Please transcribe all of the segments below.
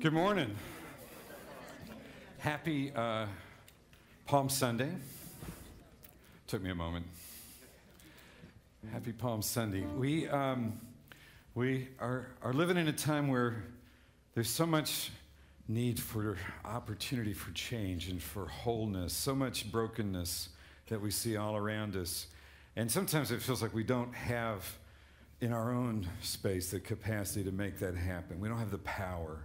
Good morning. Happy Palm Sunday. Took me a moment. Happy Palm Sunday. We are living in a time where there's so much need for opportunity for change and for wholeness, so much brokenness that we see all around us. And sometimes it feels like we don't have in our own space the capacity to make that happen. We don't have the power.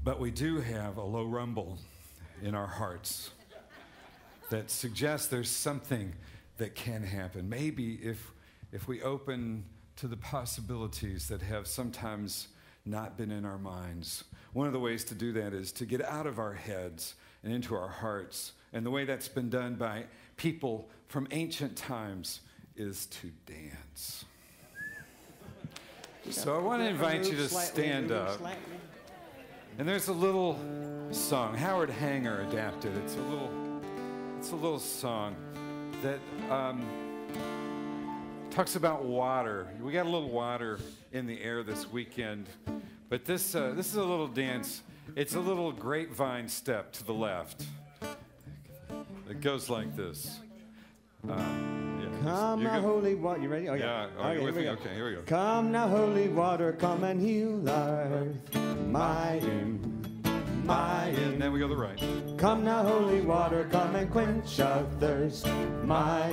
But we do have a low rumble in our hearts that suggests there's something that can happen. Maybe if we open to the possibilities that have sometimes not been in our minds. One of the ways to do that is to get out of our heads and into our hearts. And the way that's been done by people from ancient times is to dance. So I want to invite you to stand up. And there's a little song Howard Hanger adapted. It's a little song that talks about water. We got a little water in the air this weekend, but this is a little dance. It's a little grapevine step to the left. It goes like this. Come now, holy water. You ready? Oh, yeah. Okay, here we go. Come now, holy water, come and heal our earth. My Then we go to the right. Come now, holy water, come and quench our thirst. My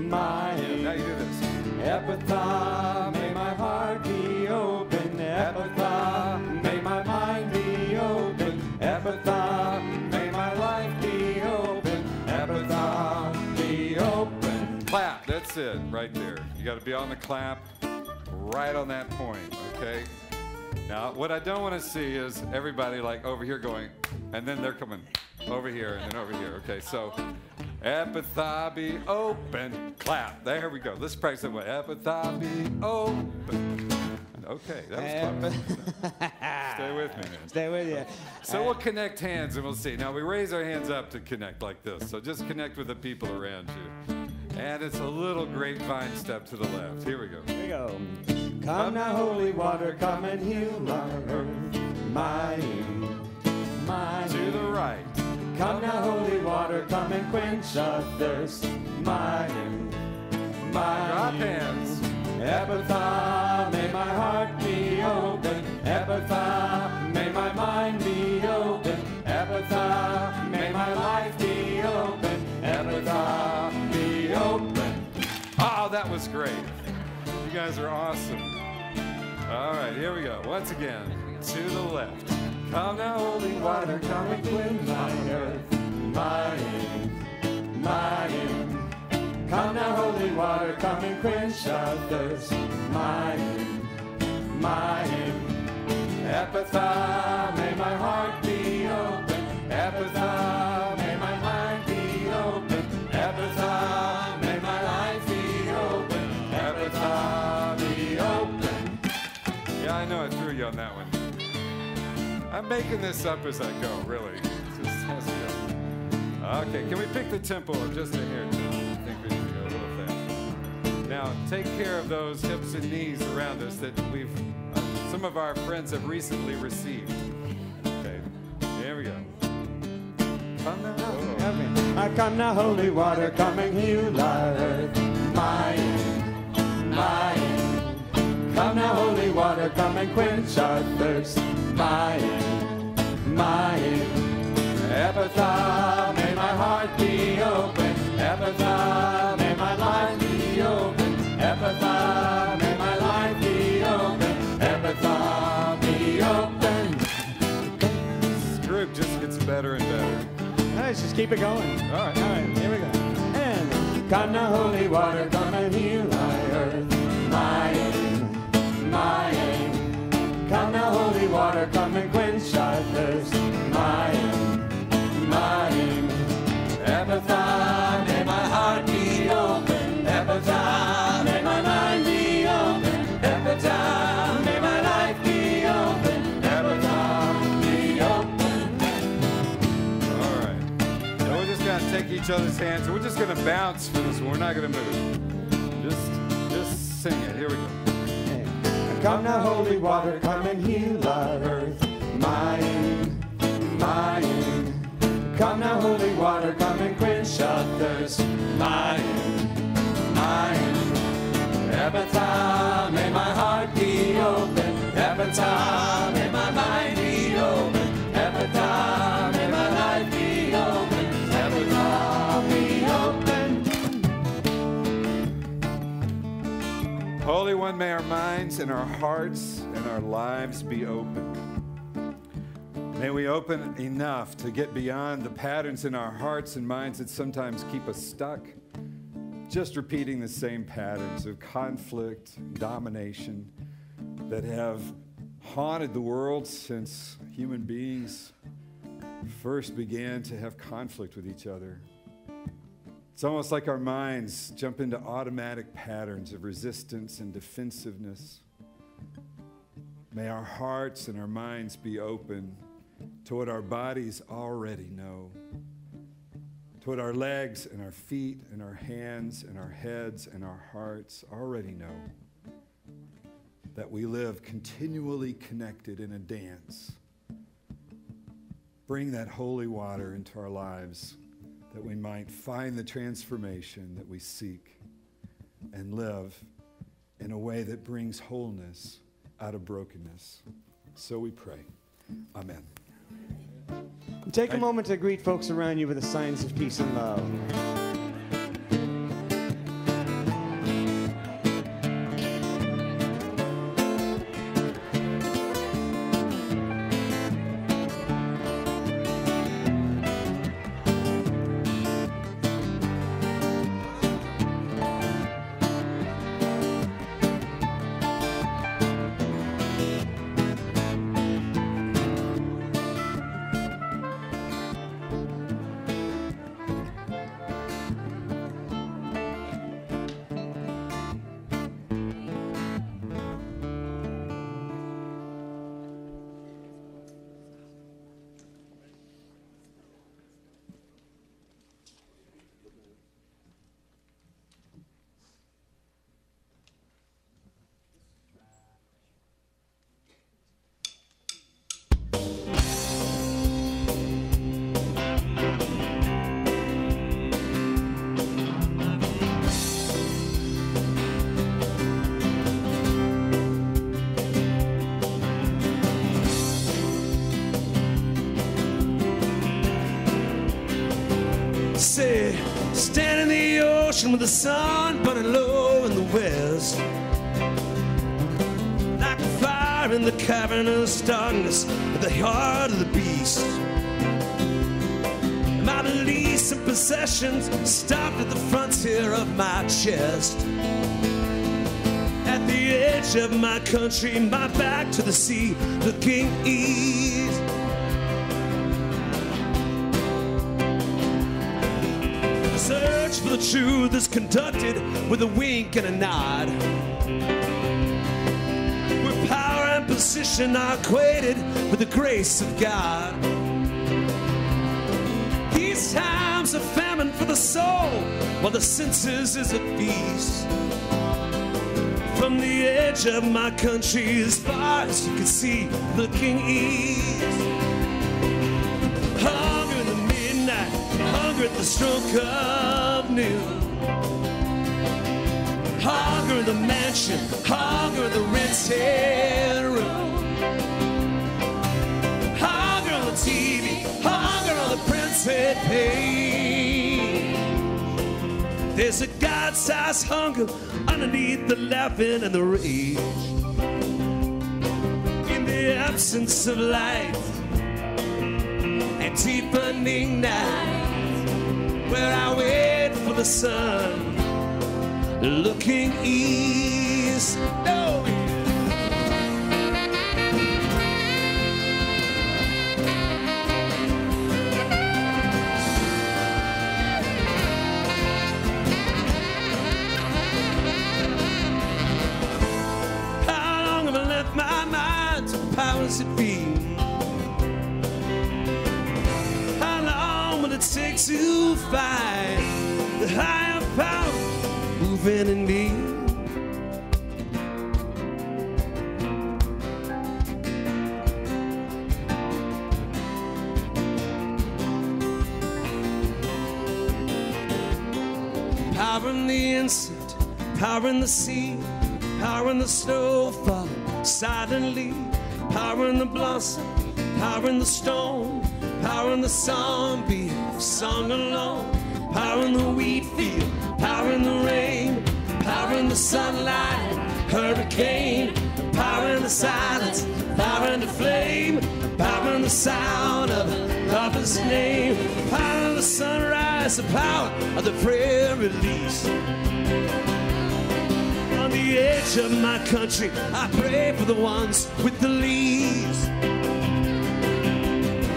Now you do this. Epitha, may my heart be open. Epitha, may my mind be open. Epitha, may my life be open. Epitha, be open. Clap. That's it, right there. You got to be on the clap, right on that point. Okay. Now, what I don't want to see is everybody like over here going, and then they're coming over here and then over here. Okay, so Epitha be open, clap. There we go. Let's practice that way. Epitha be open. Okay, that was close. Stay with me, man. Stay with you. So we'll connect hands and we'll see. Now we raise our hands up to connect like this. So just connect with the people around you. And it's a little grapevine step to the left. Here we go. Here we go. Come now, holy water, come and heal our earth. My to the right. Come now, holy water, come and quench our thirst. My Drop hands. Epitha, may my heart be open. Epitha, may my mind be open. Epitha, may my life be open. Epitha, be open. Oh, that was great. You guys are awesome. All right, here we go. Once again, to the left. Come now, holy water, come and quench my earth. Come now, holy water, come and quench our thirst. Epitha, may my heart be open. Epitha, may my mind be open. Epitha, may my life be open. Epitha, be open. Yeah, I know I threw you on that one. I'm making this up as I go, really. It's just as we go. Okay, can we pick the tempo up just a hair? I think we need to go a little faster. Now, take care of those hips and knees around us that some of our friends have recently received. Okay, here we go. Come now. Come now, holy water, come and heal our earth. Come now, holy water, come and quench our thirst. Epitha, may my heart be open. Epitha, may my mind be open. Epitha, may my life be open. Epitha, be open. This group just gets better and better. Let's just keep it going. All right, here we go. And come now, holy water, come and heal our earth. Come now, holy water, come and quench our thirst. Epitha, may my heart be open. Epitha, may my mind be open. Epitha, may my life be open. Epitha, be open. All right. So we're just going to take each other's hands. We're just going to bounce for this one. We're not going to move. Just sing it. Here we go. Come now, holy water, come and heal our earth. Mine, mine. Come now, holy water, come and quench our thirst. Mine, mine. Epitaph, may my heart be open. Epitaph, may my mind be open. Epitaph, may my life be open. Epitaph, be open. Holy One, may our minds and our hearts and our lives be open. May we open enough to get beyond the patterns in our hearts and minds that sometimes keep us stuck, just repeating the same patterns of conflict, domination that have haunted the world since human beings first began to have conflict with each other. It's almost like our minds jump into automatic patterns of resistance and defensiveness. May our hearts and our minds be open to what our bodies already know, to what our legs and our feet and our hands and our heads and our hearts already know, that we live continually connected in a dance. Bring that holy water into our lives, that we might find the transformation that we seek and live in a way that brings wholeness out of brokenness. So we pray. Amen. Take a moment to greet folks around you with the signs of peace and love. Say, stand in the ocean with the sun burning low in the west, like a fire in the cavernous darkness at the heart of the beast. My beliefs and possessions stopped at the frontier of my chest. At the edge of my country, my back to the sea, looking east. Search for the truth is conducted with a wink and a nod, where power and position are equated with the grace of God. These times are famine for the soul, while the senses is a feast. From the edge of my country, as far as you can see, looking east. Hunger in the midnight, hunger at the stroke of noon. Hunger in the mansion, hunger in the rented room. Hunger on the TV, hunger on the printed page. There's a God-sized hunger underneath the laughing and the rage. In the absence of life and deepening night, where I wait for the sun, looking east. No. How long have I left my mind to the powers that be? How long will it take to find the higher power moving in me? Power in the insect, power in the sea, power in the snow falling silently, power in the blossom, power in the stone, power in the song being sung alone, power in the wheat field, power in the rain, power in the sunlight, hurricane, power in the silence, power in the flame, power in the sound of His name, power in the sunrise, the power of the prayer release. On the edge of my country, I pray for the ones with the leaves.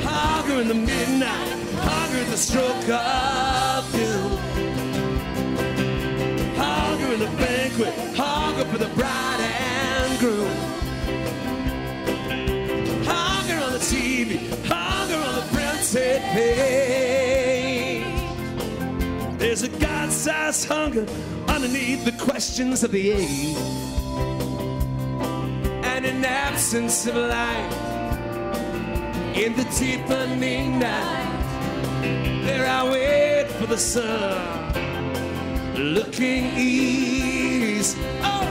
Hunger in the midnight, hunger in the stroke of doom. Hunger in the banquet, hunger for the bride and groom. Hunger on the TV, hunger on the printed page. There's a God-sized hunger underneath the questions of the age. And in absence of light, in the deepening night, there I wait for the sun, looking east. Oh!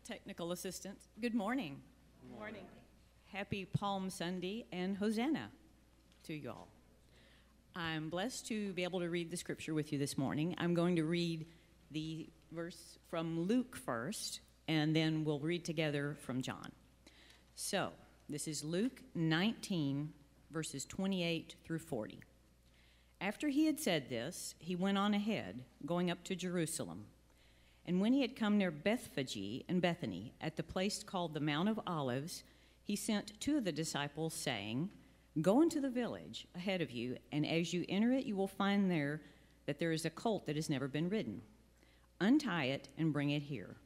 Technical assistant. Good morning. Good morning. Happy Palm Sunday and Hosanna to you all. I'm blessed to be able to read the scripture with you this morning. I'm going to read the verse from Luke first, and then we'll read together from John. So, this is Luke 19, verses 28 through 40. After he had said this, he went on ahead, going up to Jerusalem. And when he had come near Bethphage and Bethany, at the place called the Mount of Olives, he sent two of the disciples, saying, Go into the village ahead of you, and as you enter it, you will find there that there is a colt that has never been ridden. Untie it and bring it here.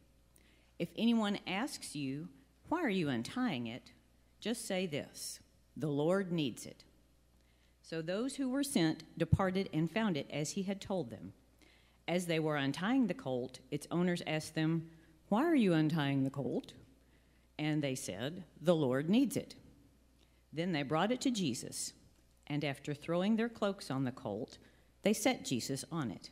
If anyone asks you, Why are you untying it? Just say this, The Lord needs it. So those who were sent departed and found it as he had told them. As they were untying the colt, its owners asked them, Why are you untying the colt? And they said, The Lord needs it. Then they brought it to Jesus, and after throwing their cloaks on the colt, they set Jesus on it.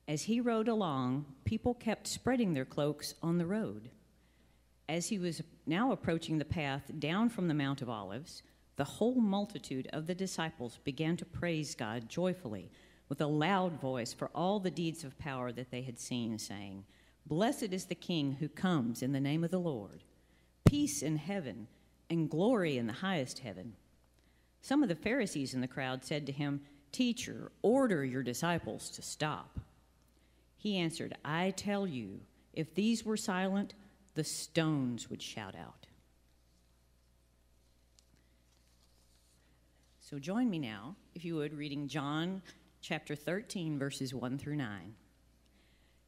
As he rode along, people kept spreading their cloaks on the road. As he was now approaching the path down from the Mount of Olives, the whole multitude of the disciples began to praise God joyfully, with a loud voice for all the deeds of power that they had seen, saying, Blessed is the King who comes in the name of the Lord. Peace in heaven and glory in the highest heaven. Some of the Pharisees in the crowd said to him, Teacher, order your disciples to stop. He answered, I tell you, if these were silent, the stones would shout out. So join me now, if you would, reading John chapter 13, verses 1 through 9.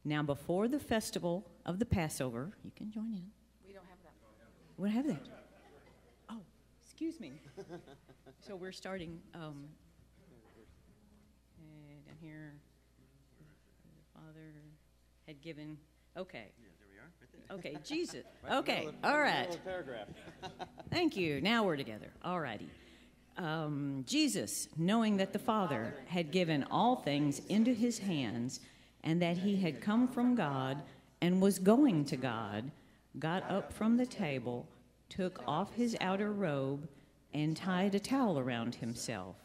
Now, before the festival of the Passover, you can join in. We don't have that. We don't have that. Oh, excuse me. So we're starting down here. The Father had given. Okay. Yeah, there we are. Okay, Jesus. Okay, all right. Thank you. Now we're together. All righty. Jesus, knowing that the Father had given all things into his hands, and that he had come from God and was going to God, got up from the table, took off his outer robe, and tied a towel around himself.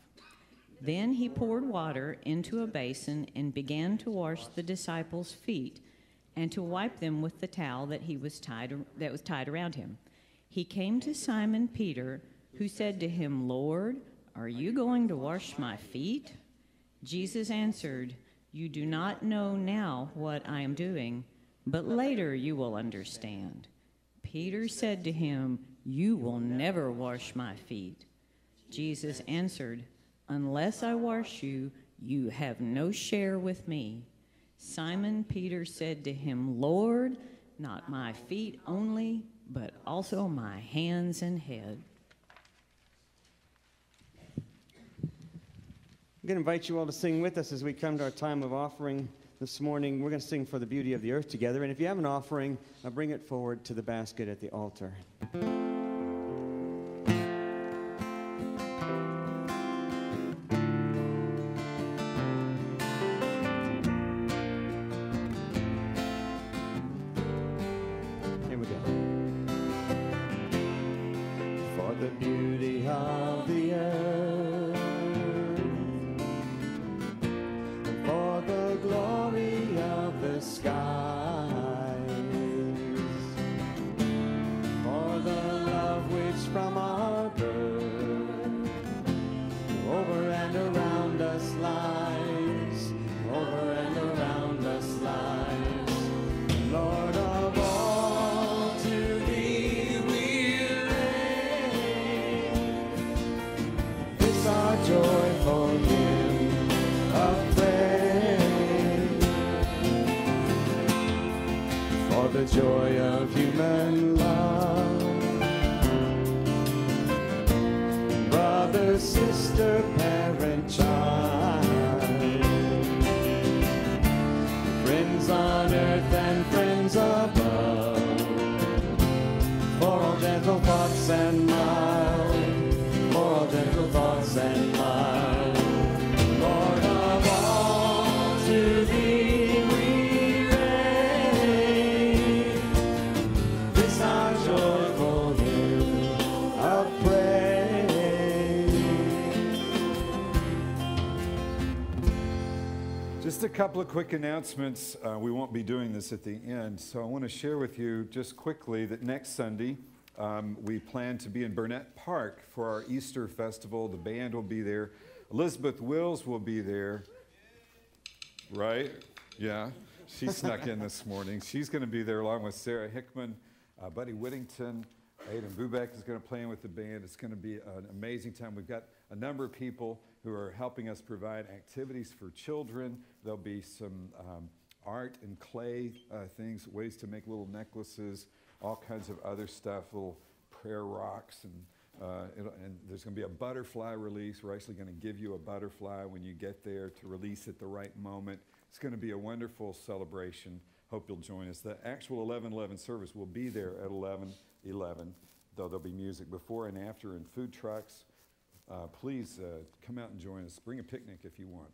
Then he poured water into a basin and began to wash the disciples' feet and to wipe them with the towel that was tied around him. He came to Simon Peter, who said to him, "Lord, are you going to wash my feet?" Jesus answered, "You do not know now what I am doing, but later you will understand." Peter said to him, "You will never wash my feet." Jesus answered, "Unless I wash you, you have no share with me." Simon Peter said to him, "Lord, not my feet only, but also my hands and head." I'm going to invite you all to sing with us as we come to our time of offering this morning. We're going to sing "For the Beauty of the Earth" together. And if you have an offering, bring it forward to the basket at the altar. Here we go. For the beauty of the earth, for the glory of the skies, for the love which from our birth over and around us lies, over and around us lies. Lord of all, to thee we raise this our joyful hymn of praise. For the joy of human love, brother, sister, parent, child, friends on earth and friends above, for all gentle thoughts and mild, for all gentle thoughts and mild. Lord of all, to thee we raise this our joyful hymn of praise. Just a couple of quick announcements. We won't be doing this at the end, so I want to share with you just quickly that next Sunday we plan to be in Burnett Park for our Easter festival. The band will be there. Elizabeth Wills will be there. Right? Yeah. She snuck in this morning. She's going to be there along with Sarah Hickman, Buddy Whittington. Aidan Bubeck is going to play with the band. It's going to be an amazing time. We've got a number of people who are helping us provide activities for children. There'll be some art and clay things, ways to make little necklaces, all kinds of other stuff, little prayer rocks, and there's going to be a butterfly release. We're actually going to give you a butterfly when you get there to release at the right moment. It's going to be a wonderful celebration. Hope you'll join us. The actual 11:11 service will be there at 11:11, though there'll be music before and after and food trucks. Please come out and join us. Bring a picnic if you want.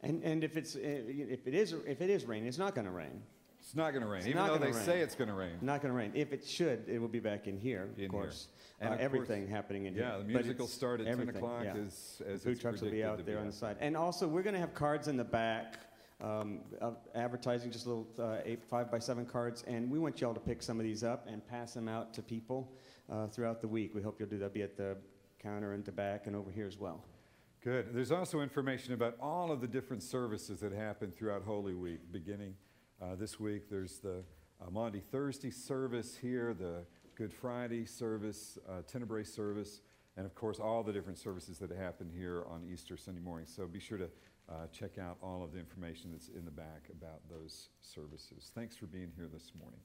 And if it is raining, it's not going to rain. It's not going to rain, even though they say it's going to rain. Not going to rain. If it should, it will be back in here, of course. And everything happening in here. Yeah, the music will start at 10 o'clock as food trucks will be out there on the side. And also, we're going to have cards in the back of advertising, just little 5x7 cards. And we want y'all to pick some of these up and pass them out to people throughout the week. We hope you'll do that. Be at the counter in the back and over here as well. Good. There's also information about all of the different services that happen throughout Holy Week. Beginning this week, there's the Maundy Thursday service here, the Good Friday service, Tenebrae service, and of course all the different services that happen here on Easter Sunday morning. So be sure to check out all of the information that's in the back about those services. Thanks for being here this morning.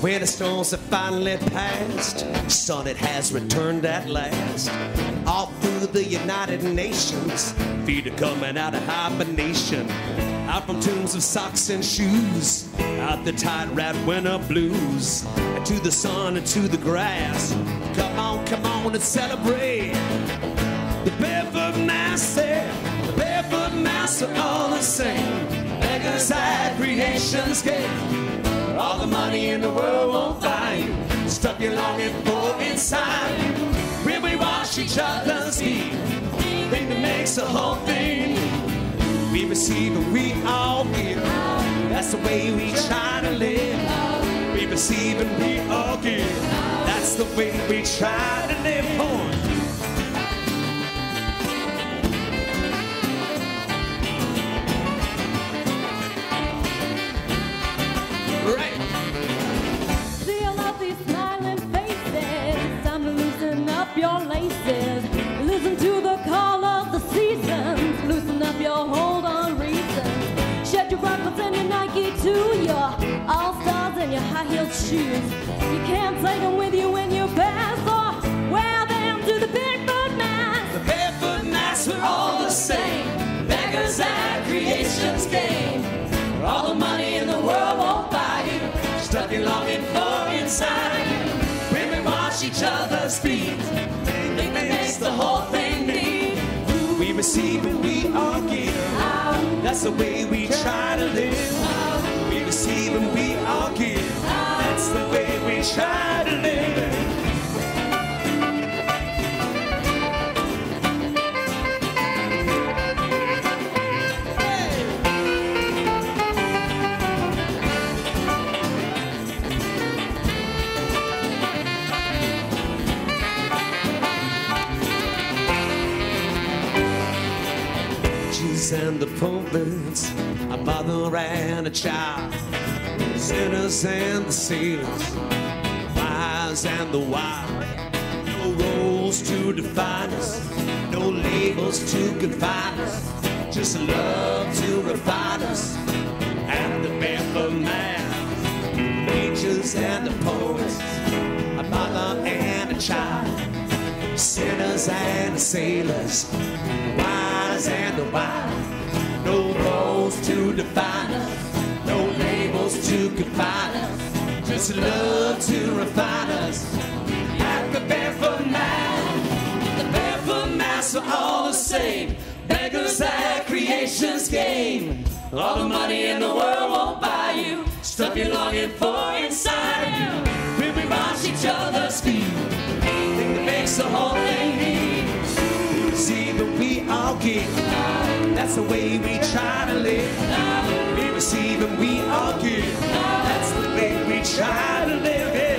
When the storms have finally passed, sun, it has returned at last. All through the United Nations, feet are coming out of hibernation. Out from tombs of socks and shoes, out the tight rat winter blues. And to the sun and to the grass, come on and celebrate. The barefoot master, the barefoot master, all the same. Beggars at creation's gate. All the money in the world won't buy you. Stuff you're longing for inside you. When we wash each other's feet, thing that makes the whole thing. We receive and we all give. That's the way we try to live. We receive and we all give. That's the way we try to live. On. Your laces, listen to the call of the seasons, loosen up your hold on reasons, shed your ruffles and your Nike too, your all-stars and your high-heeled shoes. You can't take them with you when you pass, or wear them to the barefoot mass. The barefoot mass, we're all the same, beggars at creation's game. All the money in the world won't buy you, stuff you're longing for inside you. When we wash each other's feet, thing that makes the whole thing neat. We receive and we all give. That's the way we try to live. We receive and we all give. That's the way we try to live. And the prophets, a mother and a child, sinners and the sailors, wise and the wild. No roles to define us, no labels to confine us, just love to refine us. And the barefoot man, angels and the poets, a mother and a child, sinners and the sailors, wise and the wild. No roles to define us, no labels to confine us, just love to refine us. At the barefoot mass are all the same, beggars at creation's game. All the money in the world won't buy you stuff you're longing for inside you. When we wash each other's feet, thing that makes the whole thing neat. We receive and we all give. That's the way we try to live. We receive and we all give. That's the way we try to live. Yeah.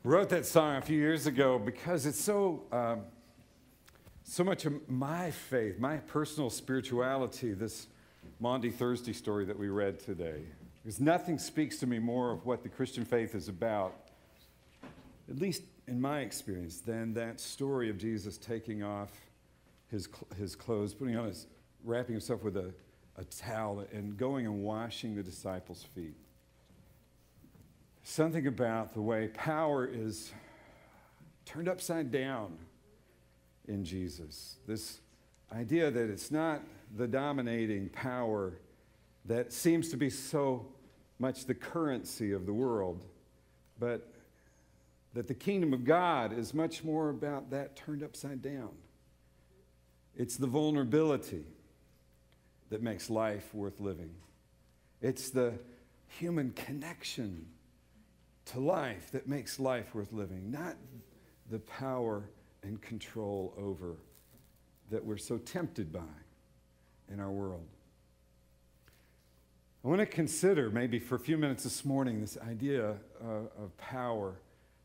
Wrote that song a few years ago because it's so much of my faith, my personal spirituality, this Maundy Thursday story that we read today. Because nothing speaks to me more of what the Christian faith is about, at least in my experience, than that story of Jesus taking off his clothes, wrapping himself with a towel and going and washing the disciples' feet. Something about the way power is turned upside down in Jesus. This idea that it's not the dominating power that seems to be so much the currency of the world, but that the kingdom of God is much more about that turned upside down. It's the vulnerability. that makes life worth living. It's the human connection to life that makes life worth living, not the power and control over that we're so tempted by in our world. I want to consider, maybe for a few minutes this morning, this idea of power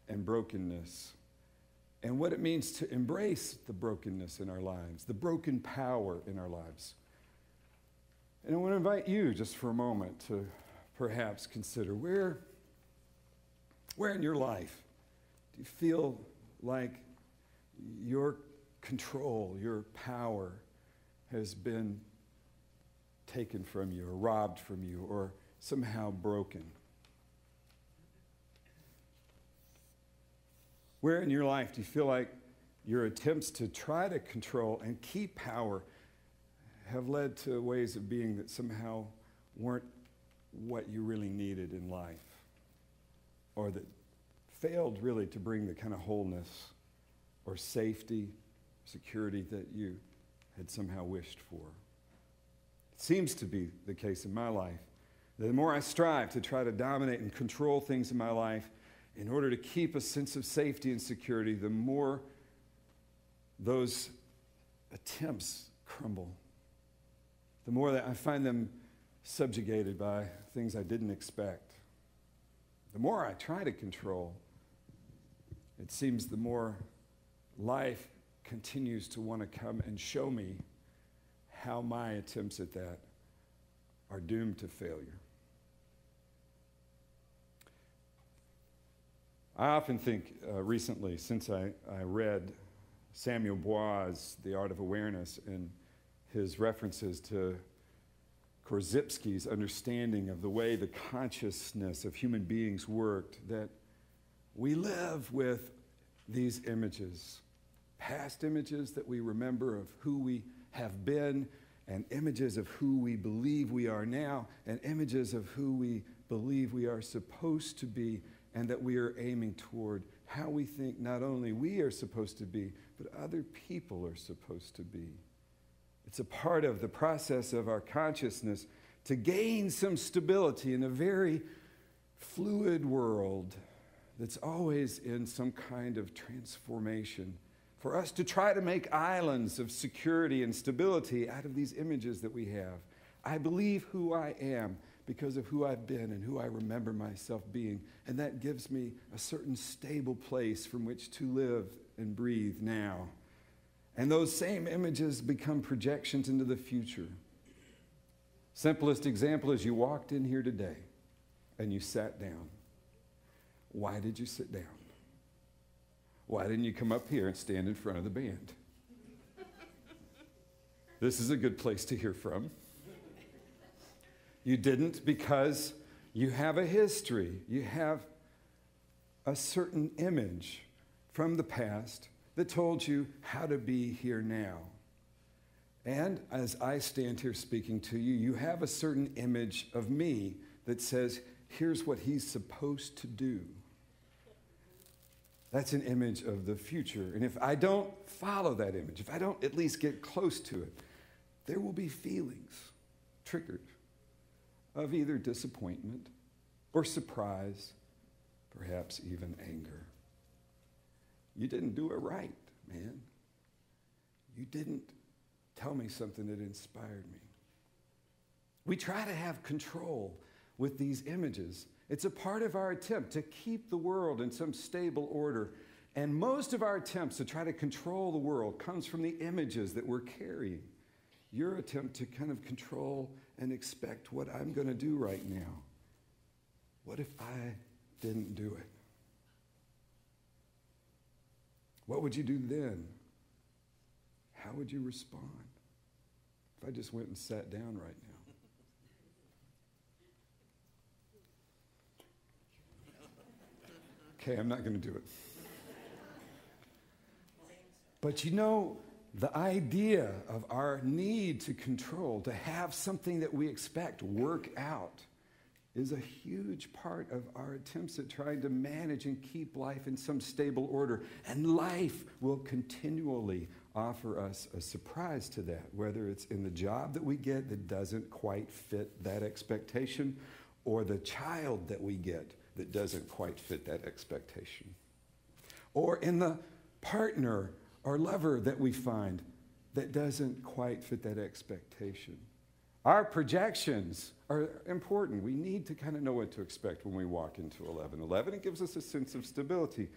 and brokenness and what it means to embrace the brokenness in our lives, the broken power in our lives. And I want to invite you just for a moment to perhaps consider where in your life do you feel like your control, your power has been taken from you or robbed from you or somehow broken? Where in your life do you feel like your attempts to try to control and keep power have led to ways of being that somehow weren't what you really needed in life, or that failed really to bring the kind of wholeness or safety, security that you had somehow wished for? It seems to be the case in my life. The more I strive to try to dominate and control things in my life in order to keep a sense of safety and security, the more those attempts crumble. The more that I find them subjugated by things I didn't expect. The more I try to control, it seems the more life continues to want to come and show me how my attempts at that are doomed to failure. I often think recently, since I read Samuel Bois' The Art of Awareness and his references to Korzybski's understanding of the way the consciousness of human beings worked, that we live with these images, past images that we remember of who we have been, and images of who we believe we are now, and images of who we believe we are supposed to be, and that we are aiming toward how we think not only we are supposed to be, but other people are supposed to be. It's a part of the process of our consciousness to gain some stability in a very fluid world that's always in some kind of transformation, for us to try to make islands of security and stability out of these images that we have. I believe who I am because of who I've been and who I remember myself being, and that gives me a certain stable place from which to live and breathe now. And those same images become projections into the future. Simplest example is you walked in here today and you sat down. Why did you sit down? Why didn't you come up here and stand in front of the band? This is a good place to hear from. You didn't because you have a history. You have a certain image from the past that told you how to be here now. And as I stand here speaking to you, you have a certain image of me that says, here's what he's supposed to do. That's an image of the future. And if I don't follow that image, if I don't at least get close to it, there will be feelings triggered of either disappointment or surprise, perhaps even anger. You didn't do it right, man. You didn't tell me something that inspired me. We try to have control with these images. It's a part of our attempt to keep the world in some stable order. And most of our attempts to try to control the world comes from the images that we're carrying. Your attempt to kind of control and expect what I'm going to do right now. What if I didn't do it? What would you do then? How would you respond if I just went and sat down right now? Okay, I'm not going to do it. But you know, the idea of our need to control, to have something that we expect work out, is a huge part of our attempts at trying to manage and keep life in some stable order. And life will continually offer us a surprise to that, whether it's in the job that we get that doesn't quite fit that expectation, or the child that we get that doesn't quite fit that expectation, or in the partner or lover that we find that doesn't quite fit that expectation. Our projections are important. We need to kind of know what to expect when we walk into 11:11. It gives us a sense of stability.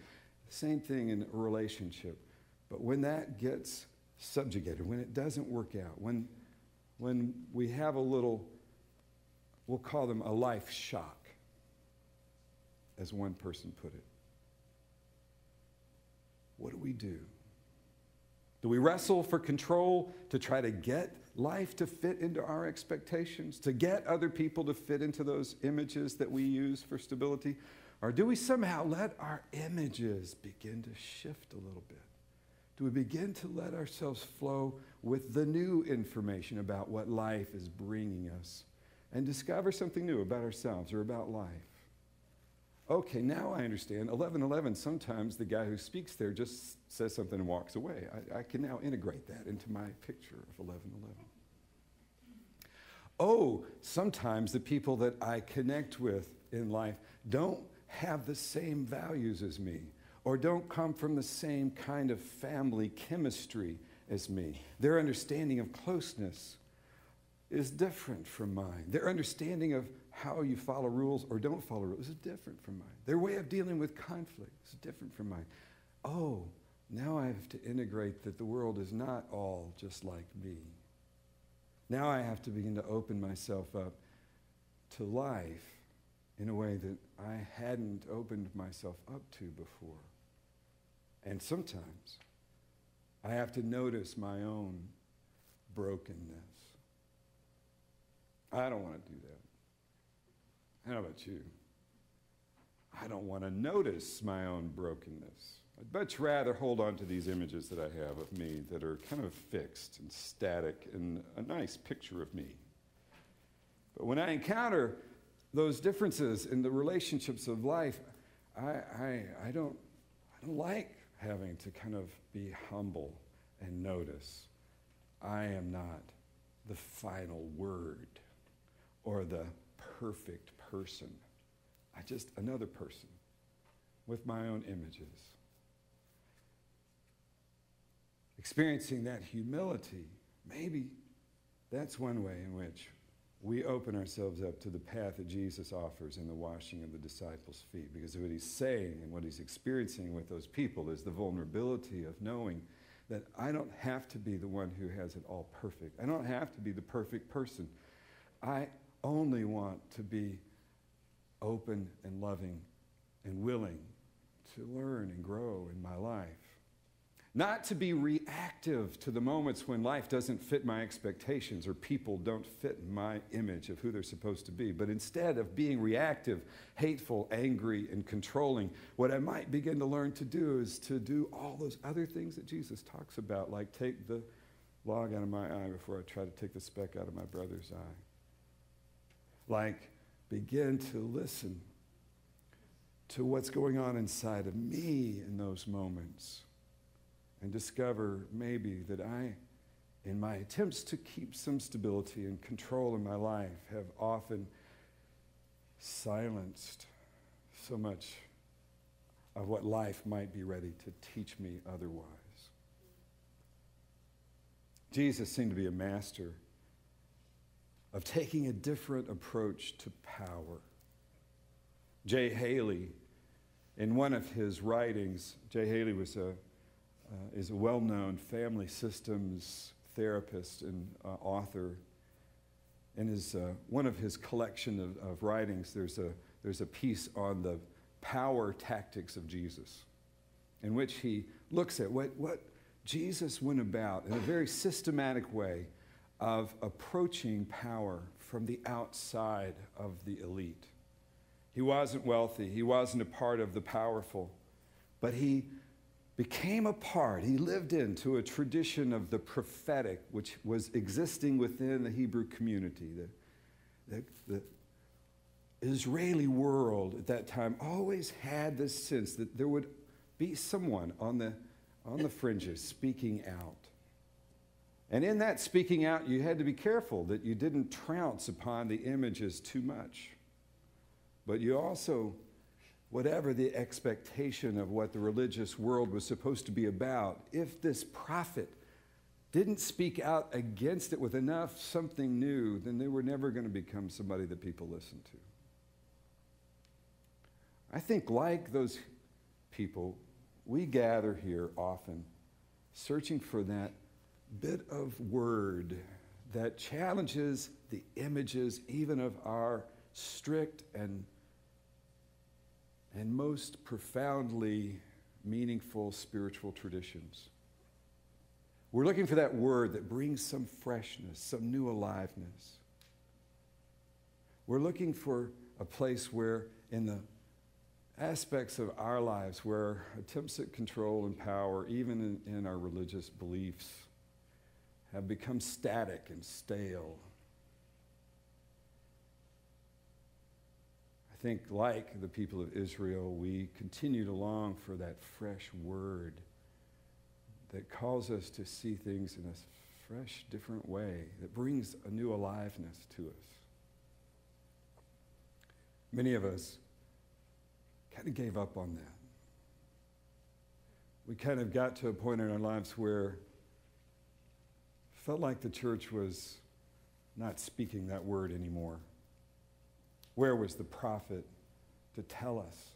Same thing in a relationship. But when that gets subjugated, when it doesn't work out, when we have a little, we'll call them a life shock, as one person put it, what do? Do we wrestle for control to try to get life to fit into our expectations, to get other people to fit into those images that we use for stability? Or do we somehow let our images begin to shift a little bit? Do we begin to let ourselves flow with the new information about what life is bringing us and discover something new about ourselves or about life? Okay, now I understand. 11:11, sometimes the guy who speaks there just says something and walks away. I can now integrate that into my picture of 11:11. Oh, sometimes the people that I connect with in life don't have the same values as me, or don't come from the same kind of family chemistry as me. Their understanding of closeness is different from mine. Their understanding of how you follow rules or don't follow rules is different from mine. Their way of dealing with conflict is different from mine. Oh, now I have to integrate that the world is not all just like me. Now I have to begin to open myself up to life in a way that I hadn't opened myself up to before. And sometimes I have to notice my own brokenness. I don't want to do that. How about you? I don't want to notice my own brokenness. I'd much rather hold on to these images that I have of me that are kind of fixed and static and a nice picture of me. But when I encounter those differences in the relationships of life, I don't like having to kind of be humble and notice I am not the final word or the perfect person. I'm just another person with my own images. Experiencing that humility, maybe that's one way in which we open ourselves up to the path that Jesus offers in the washing of the disciples' feet, because what he's saying and what he's experiencing with those people is the vulnerability of knowing that I don't have to be the one who has it all perfect. I don't have to be the perfect person. I only want to be open and loving and willing to learn and grow in my life. Not to be reactive to the moments when life doesn't fit my expectations or people don't fit my image of who they're supposed to be, but instead of being reactive, hateful, angry, and controlling, what I might begin to learn to do is to do all those other things that Jesus talks about, like take the log out of my eye before I try to take the speck out of my brother's eye. Like begin to listen to what's going on inside of me in those moments and discover maybe that I, in my attempts to keep some stability and control in my life, have often silenced so much of what life might be ready to teach me otherwise. Jesus seemed to be a master of taking a different approach to power. J. Haley, in one of his writings, J. Haley is a well-known family systems therapist and author. In one of his collection of writings, there's a piece on the power tactics of Jesus, in which he looks at what Jesus went about in a very systematic way of approaching power from the outside of the elite. He wasn't wealthy. He wasn't a part of the powerful, but he became a part. He lived into a tradition of the prophetic, which was existing within the Hebrew community. Israeli world at that time always had this sense that there would be someone on the fringes speaking out. And in that speaking out, you had to be careful that you didn't trounce upon the images too much. But you also, whatever the expectation of what the religious world was supposed to be about, if this prophet didn't speak out against it with enough something new, then they were never going to become somebody that people listened to. I think like those people, we gather here often searching for that bit of word that challenges the images even of our strict and most profoundly meaningful spiritual traditions. We're looking for that word that brings some freshness, some new aliveness. We're looking for a place where in the aspects of our lives where attempts at control and power, even in our religious beliefs, have become static and stale. I think, like the people of Israel, we continue to long for that fresh word that calls us to see things in a fresh, different way, that brings a new aliveness to us. Many of us kind of gave up on that. We kind of got to a point in our lives where it felt like the church was not speaking that word anymore. Where was the prophet to tell us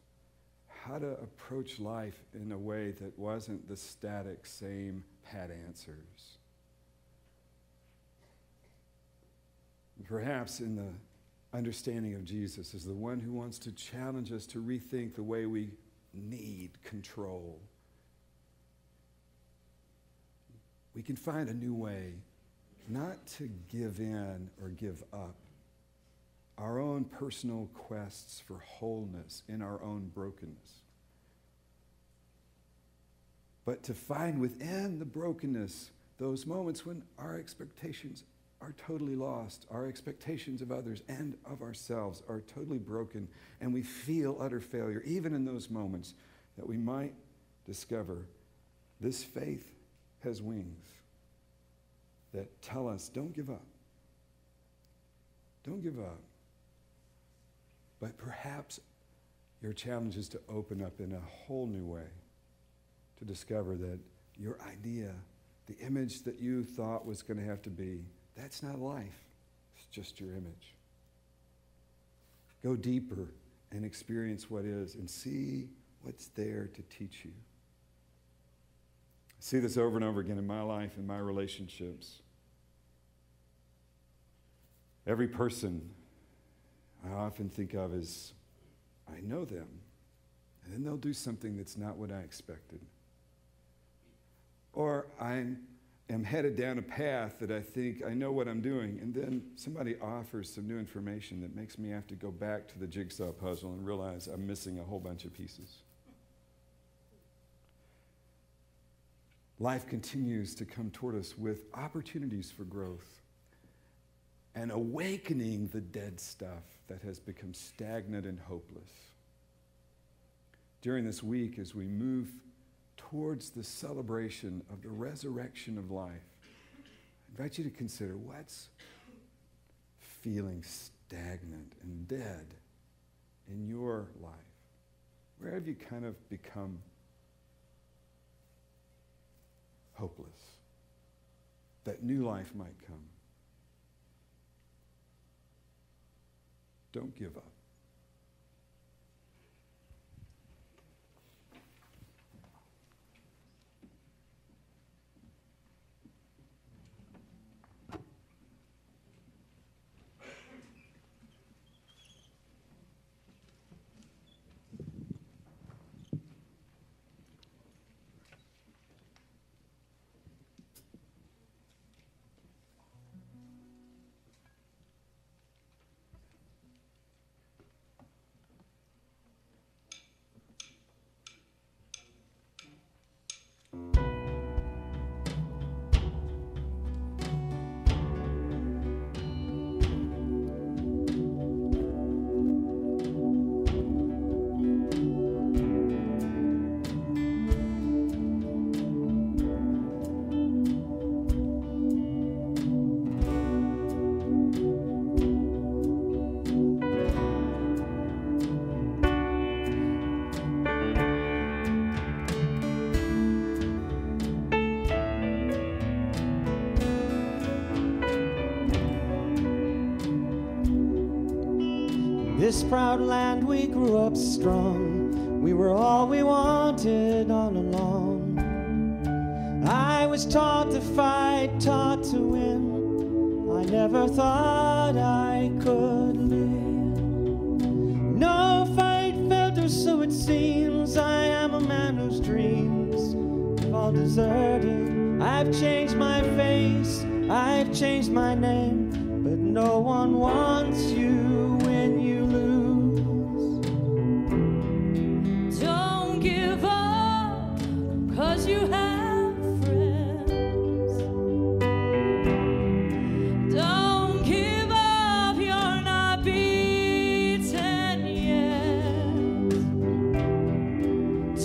how to approach life in a way that wasn't the static, same pat answers? Perhaps in the understanding of Jesus as the one who wants to challenge us to rethink the way we need control. We can find a new way not to give in or give up our own personal quests for wholeness in our own brokenness, but to find within the brokenness those moments when our expectations are totally lost. Our expectations of others and of ourselves are totally broken, and we feel utter failure. Even in those moments that we might discover this faith has wings that tell us, don't give up. Don't give up. But perhaps your challenge is to open up in a whole new way, to discover that your idea, the image that you thought was going to have to be, that's not life. It's just your image. Go deeper and experience what is and see what's there to teach you. I see this over and over again in my life, in my relationships. Every person I often think of as, I know them, and then they'll do something that's not what I expected. Or I'm headed down a path that I think I know what I'm doing, and then somebody offers some new information that makes me have to go back to the jigsaw puzzle and realize I'm missing a whole bunch of pieces. Life continues to come toward us with opportunities for growth and awakening the dead stuff that has become stagnant and hopeless. During this week, as we move towards the celebration of the resurrection of life, I invite you to consider what's feeling stagnant and dead in your life. Where have you kind of become hopeless? That new life might come. Don't give up. This proud land we grew up strong. We were all we wanted all along. I was taught to fight, taught to win. I never thought I could live. No fight failed, or so it seems. I am a man whose dreams have all deserted. I've changed my face, I've changed my name, but no one wants you when you lose. Don't give up, 'cause you have friends. Don't give up, you're not beaten yet.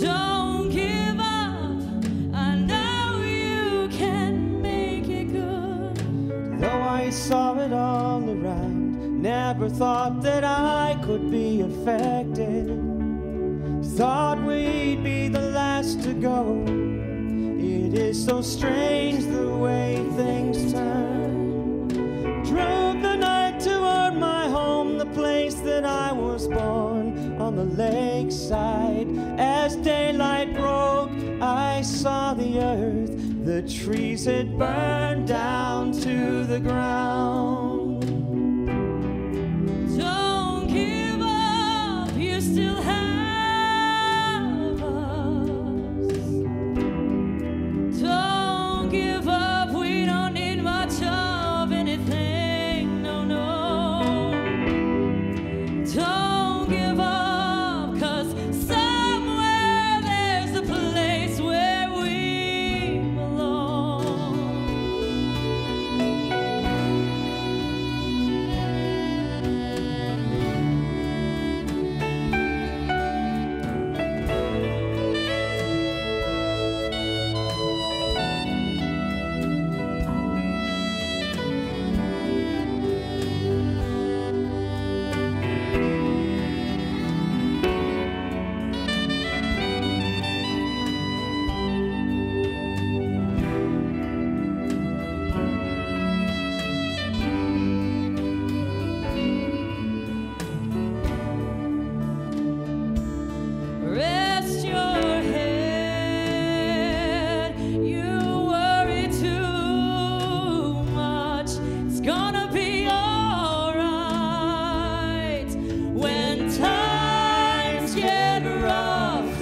Don't give up, I know you can make it good. Though I saw it all around, never thought that I could be affected. Thought we'd be the last to go. It is so strange the way things turn. Drove the night toward my home, the place that I was born, on the lakeside. As daylight broke, I saw the earth. The trees had burned down to the ground. Don't give up, you still have us. Don't give up, we don't need much of anything, no, no. Don't give up, 'cause somewhere there's a place where we belong. Rest your head, you worry too much. It's gonna be alright. When times get rough,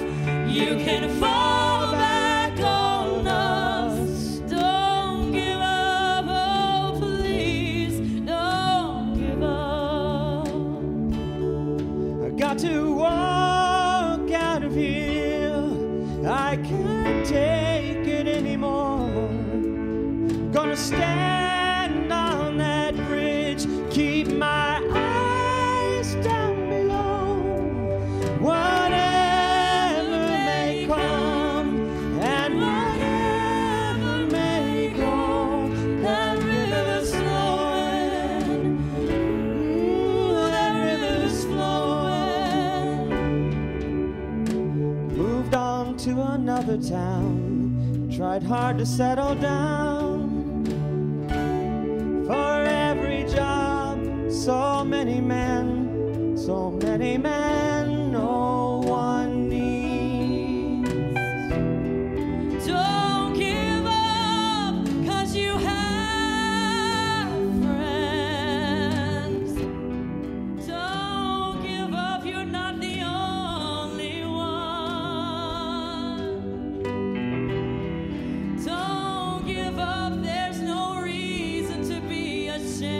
you can fall back on us. Don't give up, oh please, don't give up. I got to walk out of here. I can't take it anymore. Gonna stand on that bridge, keep my eyes down below. Whatever may come and whatever may go, that river's flowing. Ooh, that river's flowing. Moved on to another town, tried hard to settle down. For every job, so many men, no one needs. Don't give up, 'cause you have friends. Don't give up, you're not the only one. Don't give up, there's no reason to be ashamed.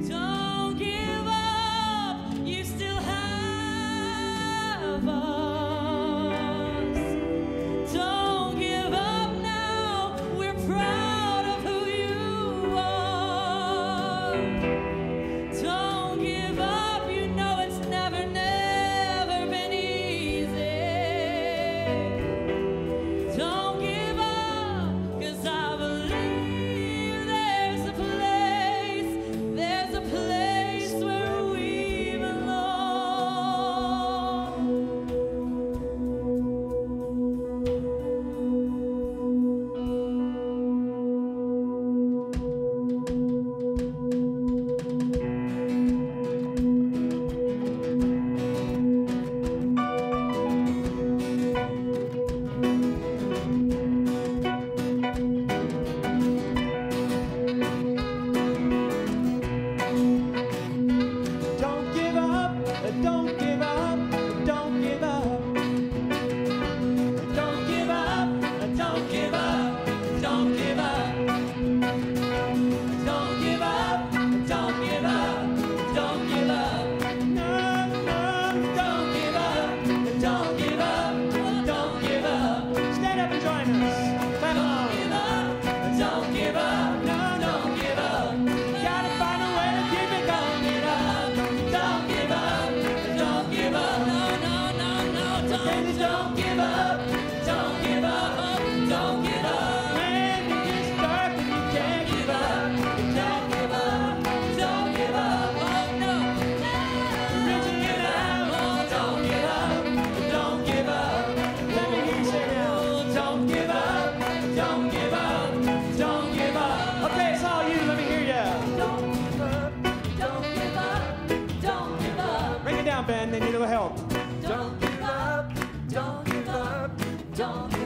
Don't give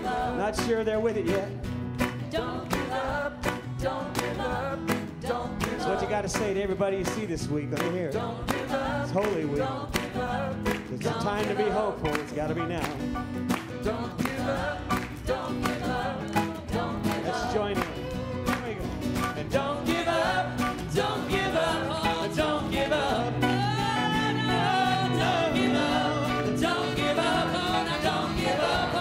Not sure they're with it yet. Don't give up, don't give up, don't give up. That's what you got to say to everybody you see this week. Let me hear it. Don't give up, It's Holy Week. don't give up. There's a time to be hopeful. It's got to be now. Don't give up, don't give up, don't give up. Let's join in. Here we go. And Don't give up, don't give up, oh, don't give up. Don't give up, don't give up, oh, no, don't give up.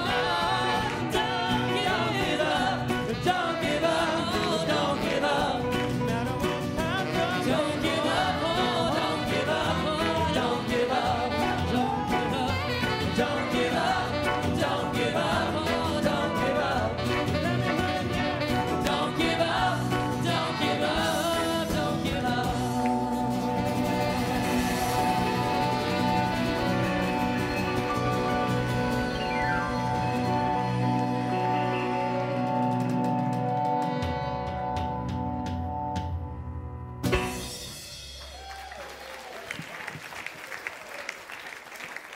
Don't give up, don't give up, oh, don't give up. Don't give up, oh, don't give up, oh, don't give up. Don't give up, don't give up, oh, don't give up. Don't give up, don't give up, don't give up.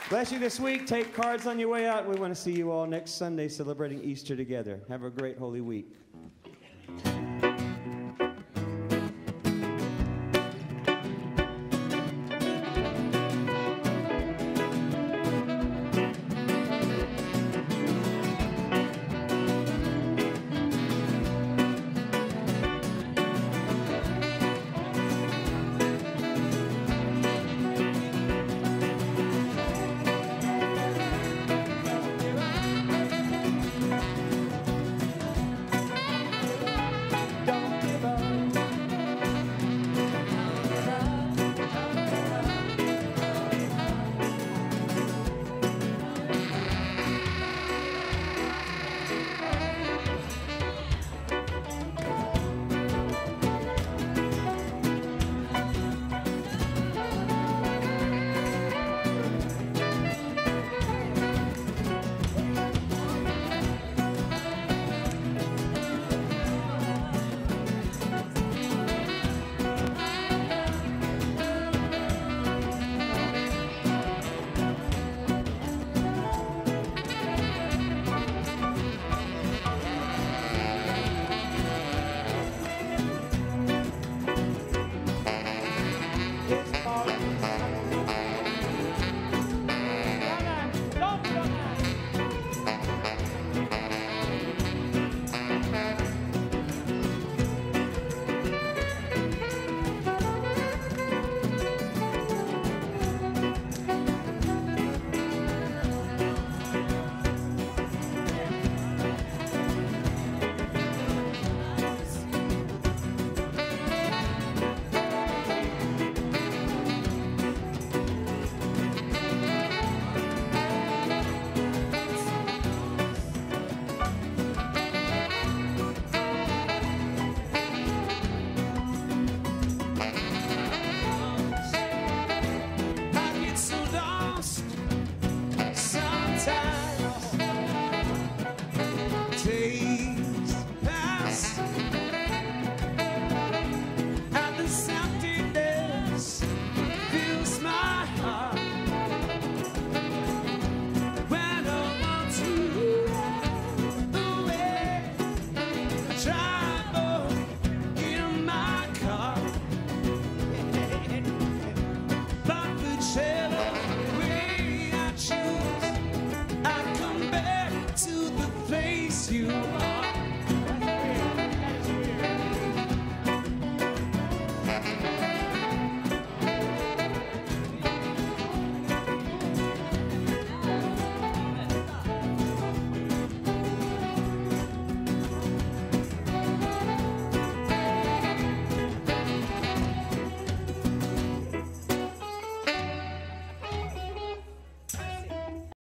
bless you this week. Take cards on your way out. We want to see you all next Sunday celebrating Easter together. Have a great Holy Week. You